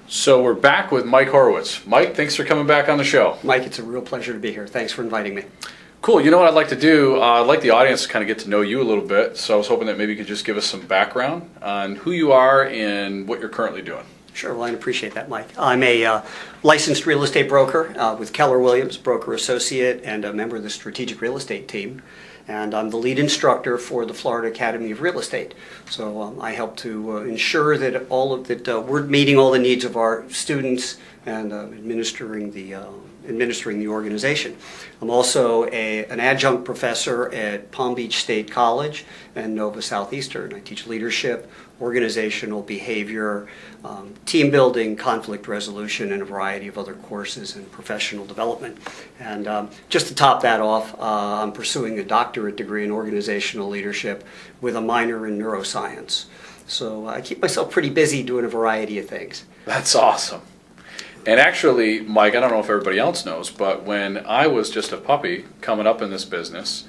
So we're back with Mike Horwitz. Mike, thanks for coming back on the show. Mike, it's a real pleasure to be here. Thanks for inviting me. Cool. You know what I'd like to do? I'd like the audience to kind of get to know you a little bit. So I was hoping that maybe you could just give us some background on who you are and what you're currently doing. Sure, well, I appreciate that, Mike. I'm a licensed real estate broker with Keller Williams, broker associate, and a member of the strategic real estate team. And I'm the lead instructor for the Florida Academy of Real Estate. So I help to ensure that we're meeting all the needs of our students and administering the organization. I'm also an adjunct professor at Palm Beach State College and Nova Southeastern. I teach leadership, organizational behavior, team building, conflict resolution, and a variety of other courses in professional development. And just to top that off, I'm pursuing a doctorate degree in organizational leadership with a minor in neuroscience. So I keep myself pretty busy doing a variety of things. That's awesome. And actually, Mike, I don't know if everybody else knows, but when I was just a puppy coming up in this business,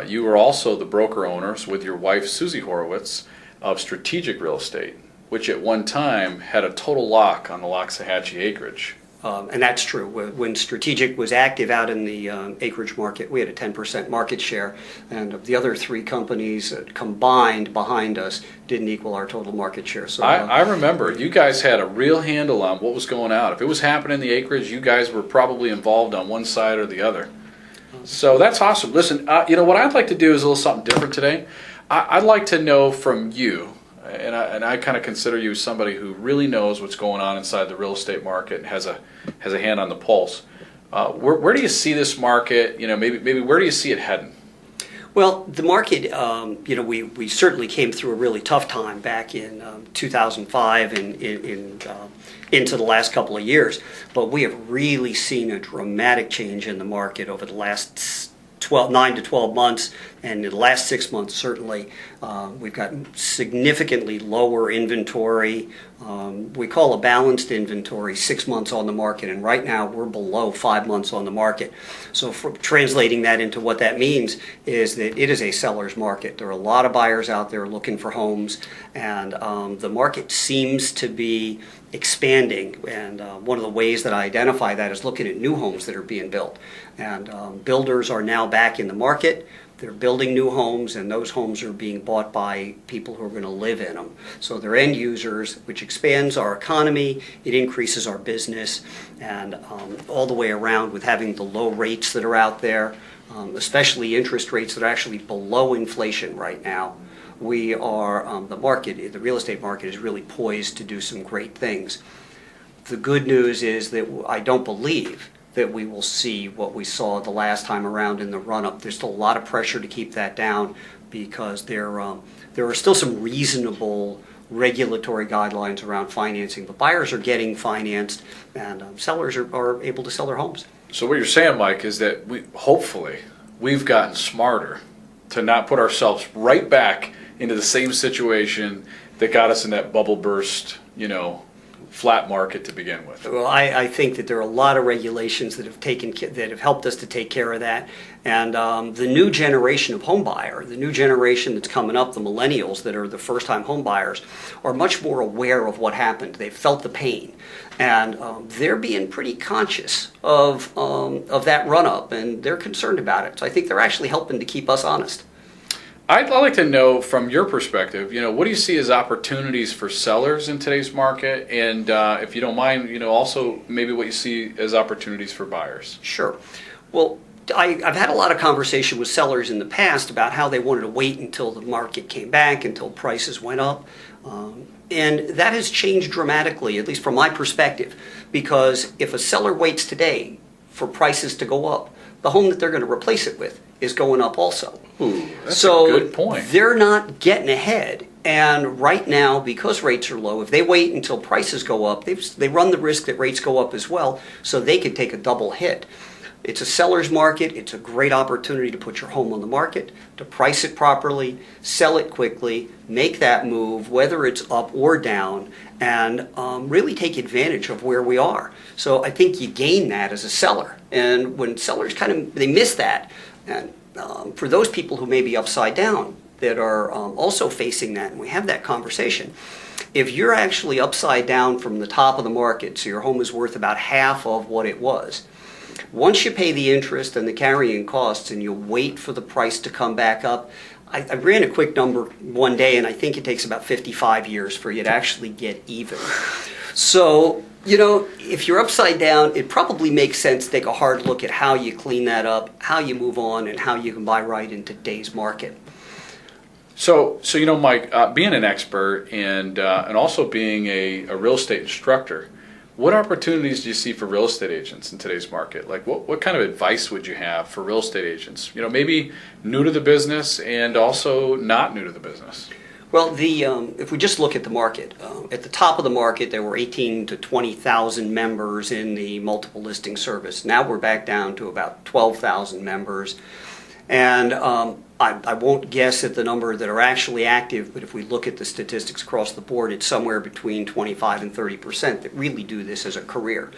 you were also the broker owners with your wife, Susie Horwitz, of Strategic Real Estate, which at one time had a total lock on the Loxahatchee acreage. And that's true. When Strategic was active out in the acreage market, we had a 10% market share, and the other three companies combined behind us didn't equal our total market share. So I remember you guys had a real handle on what was going on. If it was happening in the acreage, you guys were probably involved on one side or the other. So that's awesome. Listen, you know what I'd like to do is a little something different today. I'd like to know from you, and I kind of consider you somebody who really knows what's going on inside the real estate market and has a hand on the pulse. Where do you see this market? You know, maybe where do you see it heading? Well, the market, you know, we certainly came through a really tough time back in 2005 and into the last couple of years, but we have really seen a dramatic change in the market over the last 9 to 12 months, and in the last 6 months certainly. We've got significantly lower inventory. We call a balanced inventory 6 months on the market, and right now we're below 5 months on the market. So for translating that into what that means is that it is a seller's market. There are a lot of buyers out there looking for homes, and the market seems to be expanding, and one of the ways that I identify that is looking at new homes that are being built. And builders are now back in the market. They're building new homes, and those homes are being bought by people who are going to live in them. So they're end users, which expands our economy, it increases our business, and all the way around with having the low rates that are out there, especially interest rates that are actually below inflation right now. We are, the real estate market is really poised to do some great things. The good news is that I don't believe that we will see what we saw the last time around in the run-up. There's still a lot of pressure to keep that down because there are still some reasonable regulatory guidelines around financing, but buyers are getting financed, and sellers are able to sell their homes. So what you're saying, Mike, is that hopefully we've gotten smarter to not put ourselves right back into the same situation that got us in that bubble burst, you know, flat market to begin with. Well, I think that there are a lot of regulations that have helped us to take care of that, and the new generation of home buyer, the new generation that's coming up, the millennials that are the first-time home buyers, are much more aware of what happened. They've felt the pain, and they're being pretty conscious of that run-up, and they're concerned about it. So I think they're actually helping to keep us honest. I'd like to know from your perspective, you know, what do you see as opportunities for sellers in today's market? And if you don't mind, you know, also maybe what you see as opportunities for buyers. Sure. Well, I've had a lot of conversation with sellers in the past about how they wanted to wait until the market came back, until prices went up. And that has changed dramatically, at least from my perspective, because if a seller waits today for prices to go up, the home that they're going to replace it with is going up also. Ooh, that's a good point. So they're not getting ahead. And right now, because rates are low, if they wait until prices go up, they run the risk that rates go up as well, so they could take a double hit. It's a seller's market. It's a great opportunity to put your home on the market, to price it properly, sell it quickly, make that move, whether it's up or down, and really take advantage of where we are. So I think you gain that as a seller. And when sellers they miss that, and for those people who may be upside down that are also facing that, and we have that conversation, if you're actually upside down from the top of the market, so your home is worth about half of what it was, once you pay the interest and the carrying costs and you wait for the price to come back up, I ran a quick number one day, and I think it takes about 55 years for you to actually get even. So, if you're upside down, it probably makes sense to take a hard look at how you clean that up, how you move on, and how you can buy right in today's market. So Mike, being an expert and also being a real estate instructor, what opportunities do you see for real estate agents in today's market? Like, what kind of advice would you have for real estate agents? Maybe new to the business and also not new to the business. Well, if we just look at the market, at the top of the market, there were 18 to 20,000 members in the multiple listing service. Now we're back down to about 12,000 members. And I won't guess at the number that are actually active, but if we look at the statistics across the board, it's somewhere between 25 and 30% that really do this as a career.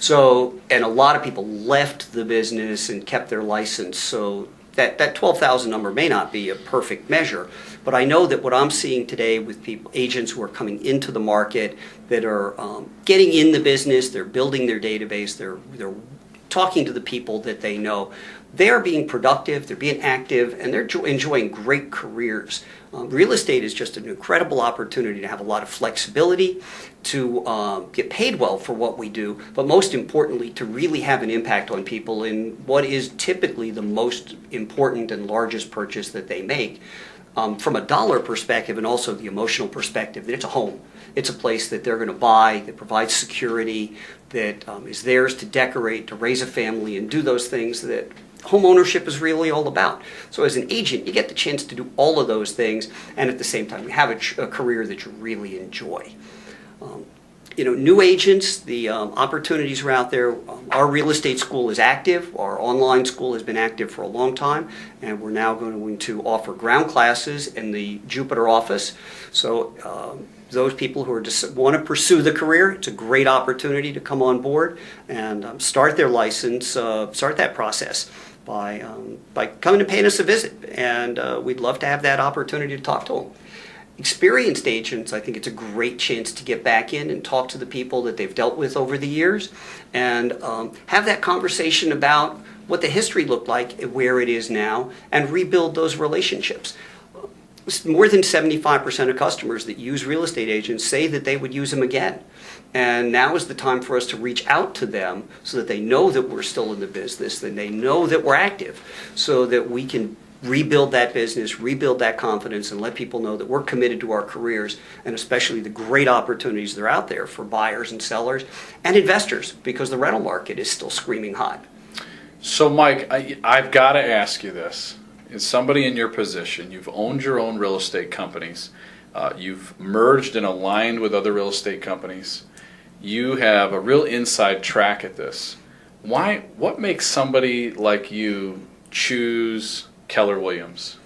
So, and a lot of people left the business and kept their license. So that 12,000 number may not be a perfect measure, but I know that what I'm seeing today with people, agents who are coming into the market that are getting in the business, they're building their database, they're talking to the people that they know. They're being productive, they're being active, and they're enjoying great careers. Real estate is just an incredible opportunity to have a lot of flexibility, to get paid well for what we do, but most importantly, to really have an impact on people in what is typically the most important and largest purchase that they make. From a dollar perspective and also the emotional perspective, that it's a home. It's a place that they're going to buy, that provides security, that is theirs to decorate, to raise a family, and do those things that home ownership is really all about. So as an agent, you get the chance to do all of those things, and at the same time, you have a career that you really enjoy. New agents, the opportunities are out there. Our real estate school is active. Our online school has been active for a long time, and we're now going to offer ground classes in the Jupiter office. So those people who want to pursue the career, it's a great opportunity to come on board and start their license, start that process by coming and paying us a visit. And we'd love to have that opportunity to talk to them. Experienced agents, I think it's a great chance to get back in and talk to the people that they've dealt with over the years and have that conversation about what the history looked like, where it is now, and rebuild those relationships. More than 75% of customers that use real estate agents say that they would use them again. And now is the time for us to reach out to them so that they know that we're still in the business, that they know that we're active, so that we can rebuild that business, rebuild that confidence, and let people know that we're committed to our careers, and especially the great opportunities that are out there for buyers and sellers and investors, because the rental market is still screaming hot. So Mike, I've got to ask you this. As somebody in your position, you've owned your own real estate companies, you've merged and aligned with other real estate companies, you have a real inside track at this. What makes somebody like you choose Keller Williams?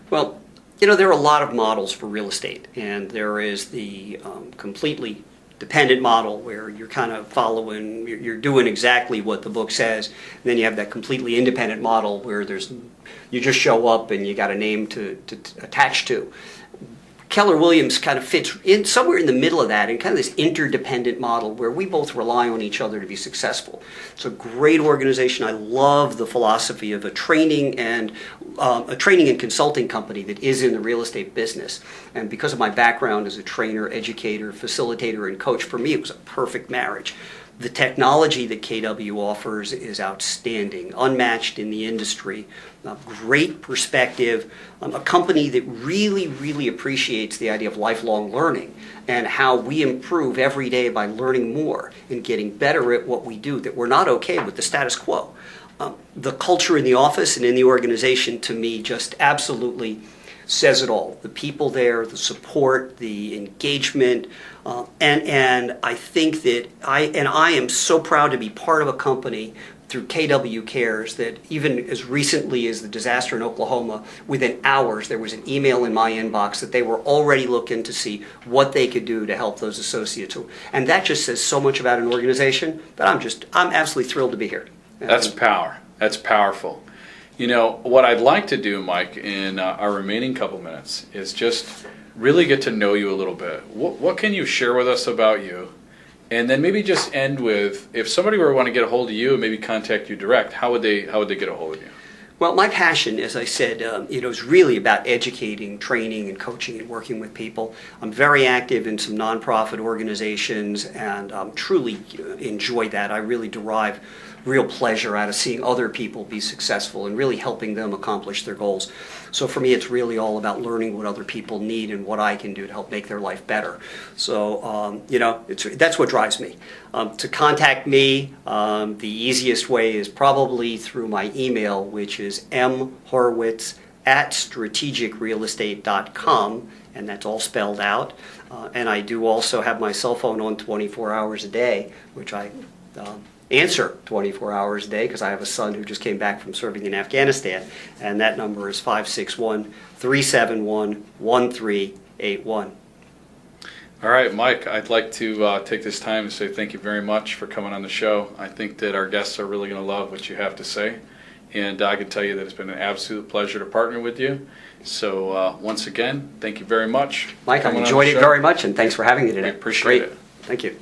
Well, there are a lot of models for real estate, and there is the completely dependent model where you're kind of following, you're doing exactly what the book says. And then you have that completely independent model where you just show up and you got a name to attach to. Keller Williams kind of fits in somewhere in the middle of that, in kind of this interdependent model where we both rely on each other to be successful. It's a great organization. I love the philosophy of a training and consulting company that is in the real estate business. And because of my background as a trainer, educator, facilitator, and coach, for me it was a perfect marriage. The technology that KW offers is outstanding, unmatched in the industry, great perspective, a company that really, really appreciates the idea of lifelong learning and how we improve every day by learning more and getting better at what we do, that we're not okay with the status quo. The culture in the office and in the organization, to me, just absolutely says it all. The people there, the support, the engagement, and I think that I am so proud to be part of a company through KW Cares that even as recently as the disaster in Oklahoma, within hours there was an email in my inbox that they were already looking to see what they could do to help those associates. And that just says so much about an organization that I'm absolutely thrilled to be here. That's power. That's powerful. What I'd like to do, Mike, in our remaining couple minutes is just really get to know you a little bit. What can you share with us about you? And then maybe just end with, if somebody were to want to get a hold of you and maybe contact you direct, how would they get a hold of you? Well, my passion, as I said, is really about educating, training, and coaching and working with people. I'm very active in some nonprofit organizations and truly enjoy that. I really derive real pleasure out of seeing other people be successful and really helping them accomplish their goals. So for me, it's really all about learning what other people need and what I can do to help make their life better. So, that's what drives me. To contact me, the easiest way is probably through my email, which is mhorwitz@strategicrealestate.com, and that's all spelled out. And I do also have my cell phone on 24 hours a day, which I answer 24 hours a day because I have a son who just came back from serving in Afghanistan, and that number is 561-371-1381. All right, Mike, I'd like to take this time to say thank you very much for coming on the show. I think that our guests are really going to love what you have to say, and I can tell you that it's been an absolute pleasure to partner with you. So once again, thank you very much. Mike, I enjoyed it very much, and thanks for having me today. I appreciate it. Thank you.